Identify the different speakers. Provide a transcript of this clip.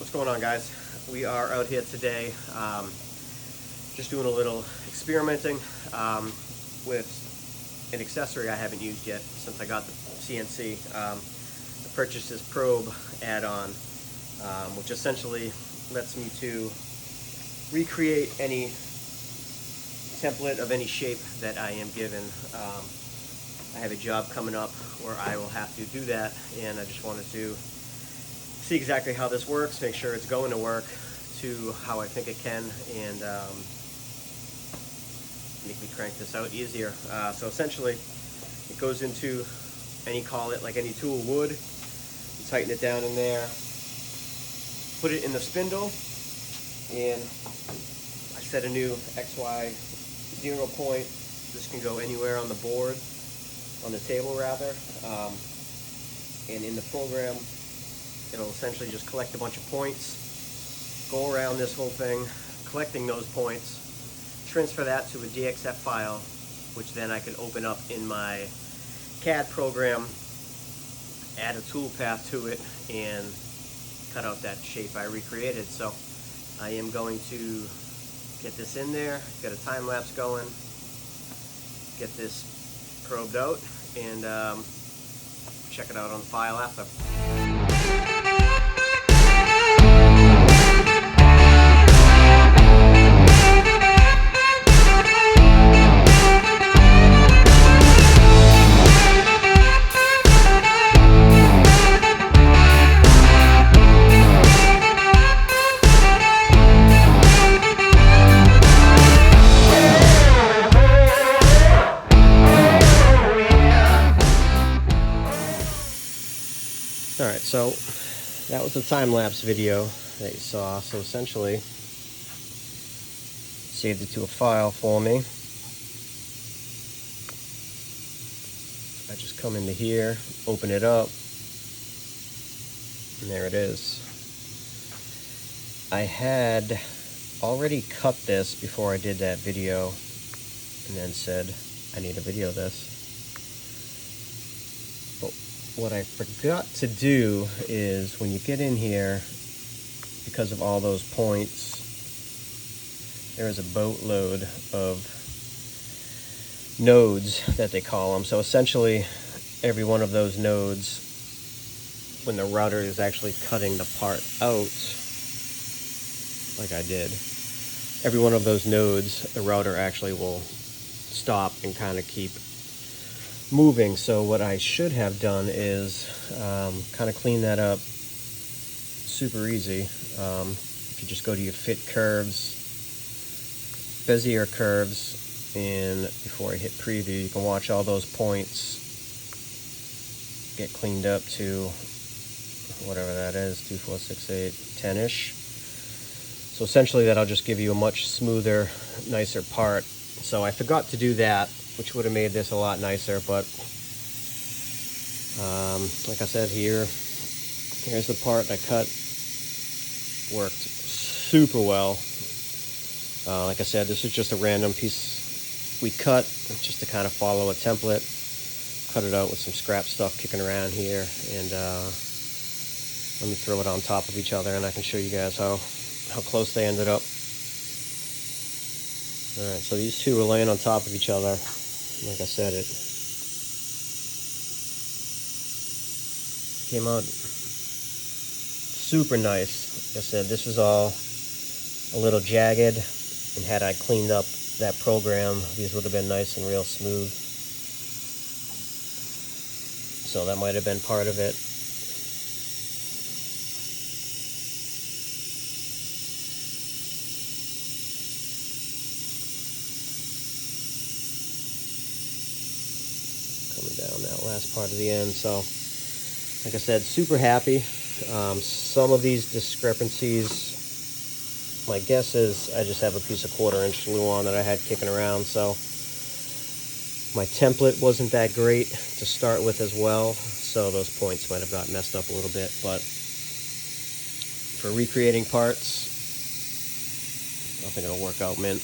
Speaker 1: What's going on, guys? We are out here today just doing a little experimenting with an accessory I haven't used yet since I got the CNC. I purchased this probe add-on, which essentially lets me to recreate any template of any shape that I am given. I have a job coming up where I will have to do that, and I just wanted to see exactly how this works, make sure it's going to work to how I think it can, and make me crank this out easier. So essentially, it goes into call it like any tool would. You tighten it down in there, put it in the spindle, and I set a new XY 0 point. This can go anywhere on the board, on the table rather, and in the program it'll essentially just collect a bunch of points, go around this whole thing, collecting those points, transfer that to a DXF file, which then I can open up in my CAD program, add a tool path to it, and cut out that shape I recreated. So I am going to get this in there, get a time lapse going, get this probed out, and check it out on the file after. Alright, so that was the time-lapse video that you saw. So essentially, saved it to a file for me. I just come into here, open it up, and there it is. I had already cut this before I did that video, and then said, I need to video this. What I forgot to do is, when you get in here, because of all those points, there is a boatload of nodes that they call them. So essentially, every one of those nodes, when the router is actually cutting the part out, like I did, every one of those nodes, the router actually will stop and kind of keep moving. So what I should have done is kind of clean that up super easy. If you just go to your fit curves, Bezier curves, and before I hit preview, you can watch all those points get cleaned up to whatever that is, 2, 4, 6, 8, 10-ish. So essentially that'll just give you a much smoother, nicer part. So I forgot to do that, which would have made this a lot nicer, but like I said, here's the part I cut. Worked super well. Like I said, this is just a random piece we cut just to kind of follow a template. Cut it out with some scrap stuff kicking around here, and let me throw it on top of each other, and I can show you guys how close they ended up. Alright, so these two are laying on top of each other. Like I said, it came out super nice. Like I said, this was all a little jagged, and had I cleaned up that program, these would have been nice and real smooth. So that might have been part of it. Down that last part of the end. So like I said, super happy. Some of these discrepancies, my guess is I just have a piece of 1/4 inch glue on that I had kicking around, so my template wasn't that great to start with as well, so those points might have got messed up a little bit. But for recreating parts, I think it'll work out mint.